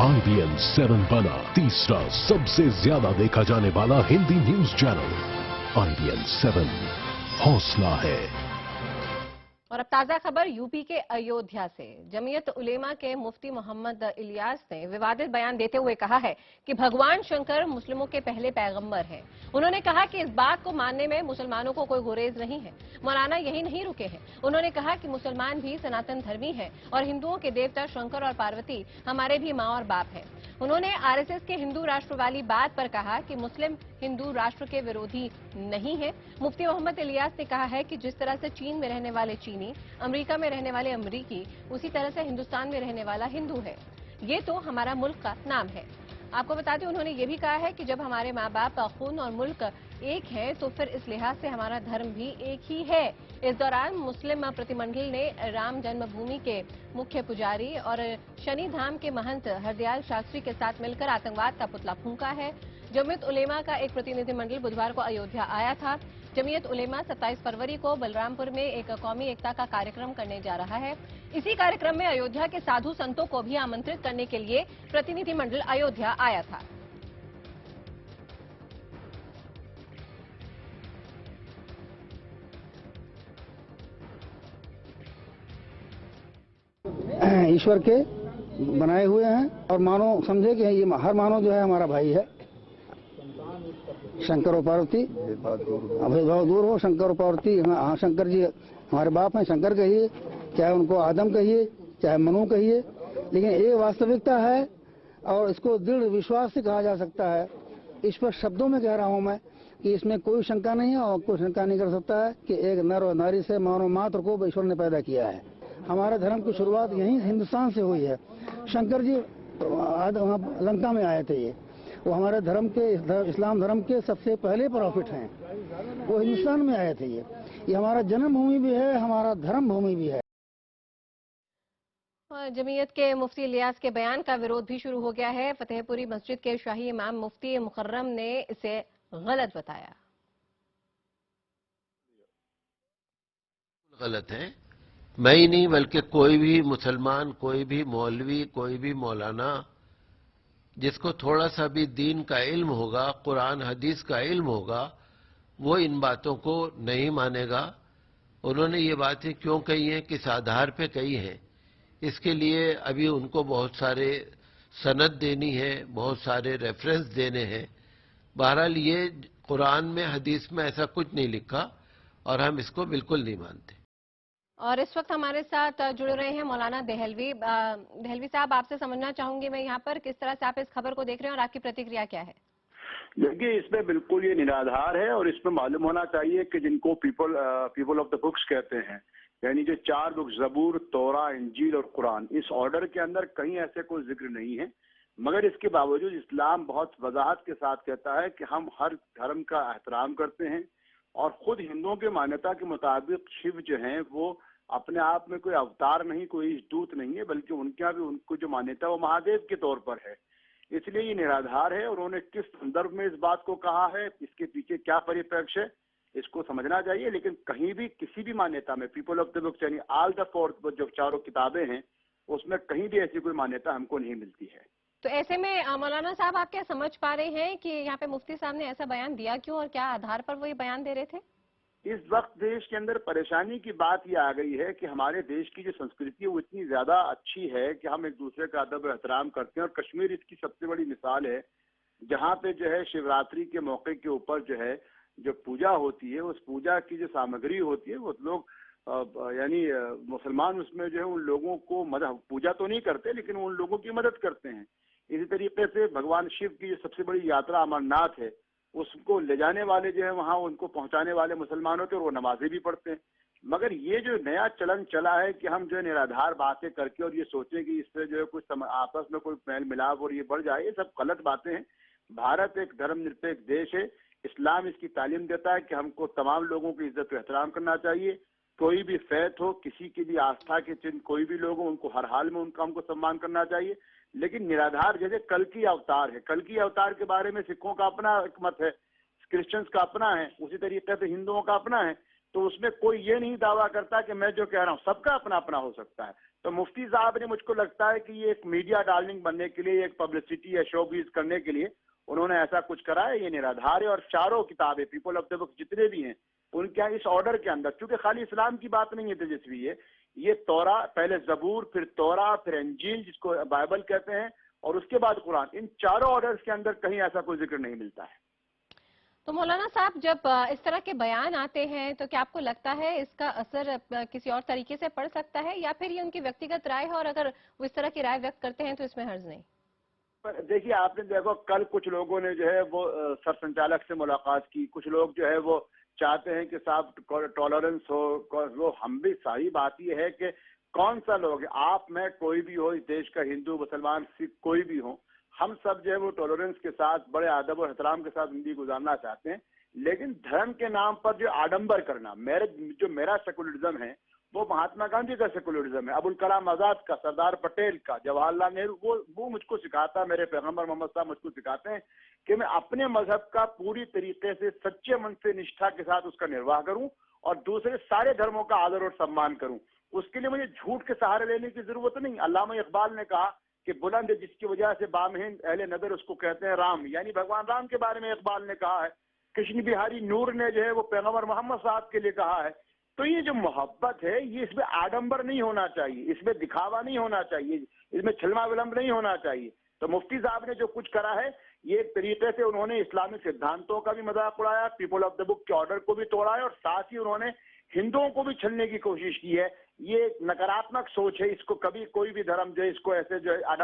IBN 7 बना तीसरा सबसे ज्यादा देखा जाने वाला हिंदी न्यूज चैनल। IBN 7 हौसला है। और अब ताजा खबर यूपी के अयोध्या से। जमीयत उलेमा के मुफ्ती मोहम्मद इलियास ने विवादित बयान देते हुए कहा है कि भगवान शंकर मुस्लिमों के पहले पैगंबर हैं। उन्होंने कहा कि इस बात को मानने में मुसलमानों को कोई गुरेज नहीं है। मौलाना यही नहीं रुके हैं, उन्होंने कहा कि मुसलमान भी सनातन धर्मी हैं और हिंदुओं के देवता शंकर और पार्वती हमारे भी माँ और बाप हैं। उन्होंने आरएसएस के हिंदू राष्ट्र वाली बात पर कहा कि मुस्लिम हिंदू राष्ट्र के विरोधी नहीं है। मुफ्ती मोहम्मद इलियास ने कहा है कि जिस तरह से चीन में रहने वाले चीनी, अमेरिका में रहने वाले अमेरिकी, उसी तरह से हिंदुस्तान में रहने वाला हिंदू है। ये तो हमारा मुल्क का नाम है। आपको बता दें, उन्होंने ये भी कहा है कि जब हमारे माँ बाप का खून और मुल्क एक है तो फिर इस लिहाज से हमारा धर्म भी एक ही है। इस दौरान मुस्लिम प्रतिमंडल ने राम जन्मभूमि के मुख्य पुजारी और शनि धाम के महंत हरदयाल शास्त्री के साथ मिलकर आतंकवाद का पुतला फूंका है। जमीयत उलेमा का एक प्रतिनिधिमंडल बुधवार को अयोध्या आया था। जमीयत उलेमा 27 फरवरी को बलरामपुर में एक कौमी एकता का कार्यक्रम करने जा रहा है। इसी कार्यक्रम में अयोध्या के साधु संतों को भी आमंत्रित करने के लिए प्रतिनिधिमंडल अयोध्या आया था। ईश्वर के बनाए हुए हैं और मानो समझे कि ये हर मानव जो है हमारा भाई है। शंकर और पार्वती, भेदभाव दूर हो। शंकर और पार्वती, हाँ, शंकर जी हमारे बाप हैं, शंकर कहिए, चाहे उनको आदम कहिए, चाहे मनु कहिए, लेकिन ये वास्तविकता है और इसको दृढ़ विश्वास से कहा जा सकता है। ईश्वर शब्दों में कह रहा हूं मैं कि इसमें कोई शंका नहीं है और कोई शंका नहीं कर सकता है कि एक नर और नारी से मानव मात्र को ईश्वर ने पैदा किया है। हमारे धर्म की शुरुआत यहीं हिंदुस्तान से हुई है। शंकर जी लंका में आए थे। वो हमारे धर्म के, इस्लाम धर्म के सबसे पहले प्रॉफिट हैं। वो हिंदुस्तान में आए थे। ये हमारा जन्मभूमि भी है, हमारा धर्म भूमि भी है। जमीयत के मुफ्ती इलियास के बयान का विरोध भी शुरू हो गया है। फतेहपुरी मस्जिद के शाही इमाम मुफ्ती मुकर्रम ने इसे गलत बताया। गलत है। मैं ही नहीं बल्कि कोई भी मुसलमान, कोई भी मौलवी, कोई भी मौलाना जिसको थोड़ा सा भी दीन का इल्म होगा, कुरान हदीस का इल्म होगा, वो इन बातों को नहीं मानेगा। उन्होंने ये बातें क्यों कही हैं, किस आधार पे कही हैं, इसके लिए अभी उनको बहुत सारे सनद देनी है, बहुत सारे रेफरेंस देने हैं। बहरहाल ये कुरान में, हदीस में ऐसा कुछ नहीं लिखा और हम इसको बिल्कुल नहीं मानते। और इस वक्त हमारे साथ जुड़ रहे हैं मौलाना देहलवी। देहलवी साहब, आपसे समझना चाहूंगी मैं यहाँ पर किस तरह से आप इस खबर को देख रहे हैं और आपकी प्रतिक्रिया क्या है? देखिए, इसमें बिल्कुल ये निराधार है और इसमें मालूम होना चाहिए कि जिनको पीपल ऑफ द बुक्स कहते हैं, यानी जो 4 बुक ज़बूर, तौरा, इंजील और कुरान, इस ऑर्डर के अंदर कहीं ऐसे कोई जिक्र नहीं है। मगर इसके बावजूद इस्लाम बहुत वजाहत के साथ कहता है कि हम हर धर्म का एहतराम करते हैं और खुद हिंदुओं की मान्यता के मुताबिक शिव जो हैं वो अपने आप में कोई अवतार नहीं, कोई दूत नहीं है, बल्कि उनका भी, उनको जो मान्यता है वो महादेव के तौर पर है। इसलिए ये निराधार है और उन्होंने किस संदर्भ में इस बात को कहा है, इसके पीछे क्या परिप्रेक्ष्य है, इसको समझना चाहिए। लेकिन कहीं भी किसी भी मान्यता में, पीपल ऑफ द बुक्स यानी ऑल द फोर्थ जो 4 किताबें हैं, उसमें कहीं भी ऐसी कोई मान्यता हमको नहीं मिलती है। तो ऐसे में मौलाना साहब, आप क्या समझ पा रहे हैं कि यहाँ पे मुफ्ती साहब ने ऐसा बयान दिया क्यों और क्या आधार पर वो ये बयान दे रहे थे? इस वक्त देश के अंदर परेशानी की बात यह आ गई है कि हमारे देश की जो संस्कृति है वो इतनी ज्यादा अच्छी है कि हम एक दूसरे का अदब एहतराम करते हैं और कश्मीर इसकी सबसे बड़ी मिसाल है, जहाँ पे जो है शिवरात्रि के मौके के ऊपर जो है जो पूजा होती है, उस पूजा की जो सामग्री होती है वो लोग यानी मुसलमान उसमें जो है उन लोगों को मदद, पूजा तो नहीं करते लेकिन उन लोगों की मदद करते हैं। इसी तरीके से भगवान शिव की जो सबसे बड़ी यात्रा अमरनाथ है, उसको ले जाने वाले जो है वहाँ उनको पहुंचाने वाले मुसलमान होते हैं और वो नमाजें भी पढ़ते हैं। मगर ये जो नया चलन चला है कि हम जो है निराधार बातें करके और ये सोचें कि इससे जो है कुछ आपस में कोई मेल मिलाप और ये बढ़ जाए, ये सब गलत बातें हैं। भारत एक धर्मनिरपेक्ष देश है। इस्लाम इसकी तालीम देता है कि हमको तमाम लोगों की इज्जत और एहतराम करना चाहिए। कोई भी फैत हो, किसी की भी आस्था के चिन्ह कोई भी लोग हो, उनको हर हाल में उनका हमको सम्मान करना चाहिए। लेकिन निराधार, जैसे कल की अवतार है, कल की अवतार के बारे में सिखों का अपना एक मत है, क्रिश्चियंस का अपना है, उसी तरीके से हिंदुओं का अपना है। तो उसमें कोई ये नहीं दावा करता कि मैं जो कह रहा हूँ, सबका अपना अपना हो सकता है। तो मुफ्ती साहब ने, मुझको लगता है कि ये एक मीडिया डार्लिंग बनने के लिए, एक पब्लिसिटी या शोबीज करने के लिए उन्होंने ऐसा कुछ करा है। ये निराधार है। और चारों किताबें पीपल ऑफ द बुक जितने भी हैं उनके यहाँ इस ऑर्डर के अंदर, क्योंकि खाली इस्लाम की बात नहीं है तेजस्वी, ये तौरा, पहले जबूर, फिर तौरा, फिर अंजील जिसको बाइबल कहते हैं, और उसके बाद कुरान, इन चारों ऑर्डर्स के अंदर कहीं ऐसा कोई जिक्र नहीं मिलता है। तो मौलाना साहब, जब इस तरह के बयान आते हैं तो क्या आपको लगता है इसका असर किसी और तरीके से पड़ सकता है, या फिर ये उनकी व्यक्तिगत राय है और अगर वो इस तरह की राय व्यक्त करते हैं तो इसमें हर्ज नहीं? पर देखिए, आपने देखो कल कुछ लोगों ने जो है वो सर संचालक से मुलाकात की, कुछ लोग जो है वो चाहते हैं कि साहब टॉलरेंस हो, वो हम भी, सारी बात ये है कि कौन सा लोग है, आप मैं कोई भी हो, इस देश का हिंदू मुसलमान सिख कोई भी हो, हम सब जो है वो टॉलरेंस के साथ, बड़े अदब और एहतराम के साथ जिंदगी गुजारना चाहते हैं। लेकिन धर्म के नाम पर जो आडंबर करना, मेरा सेकुलरिज्म है वो महात्मा गांधी का सेकुलरिज्म है, अबुल कलाम आजाद का, सरदार पटेल का, जवाहरलाल नेहरू, वो मुझको सिखाता, मेरे पैगंबर मोहम्मद साहब मुझको सिखाते हैं कि मैं अपने मजहब का पूरी तरीके से सच्चे मन से निष्ठा के साथ उसका निर्वाह करूं और दूसरे सारे धर्मों का आदर और सम्मान करूं। उसके लिए मुझे झूठ के सहारे लेने की जरूरत नहीं। अल्लामा इकबाल ने कहा कि बुलंद जिसकी वजह से बामहीन अहले नजर उसको कहते हैं राम, यानी भगवान राम के बारे में इकबाल ने कहा है। कृष्ण बिहारी नूर ने जो है वो पैगंबर मोहम्मद साहब के लिए कहा है। तो ये जो मोहब्बत है, ये इसमें आडंबर नहीं होना चाहिए, इसमें दिखावा नहीं होना चाहिए, इसमें छलमा विलंब नहीं होना चाहिए। तो मुफ्ती साहब ने जो कुछ करा है, ये एक तरीके से उन्होंने इस्लामिक सिद्धांतों का भी मजाक उड़ाया, पीपल ऑफ द बुक के ऑर्डर को भी तोड़ा है, और साथ ही उन्होंने हिंदुओं को भी छलने की कोशिश की है। ये एक नकारात्मक सोच है, इसको कभी कोई भी धर्म जो है इसको ऐसे जो है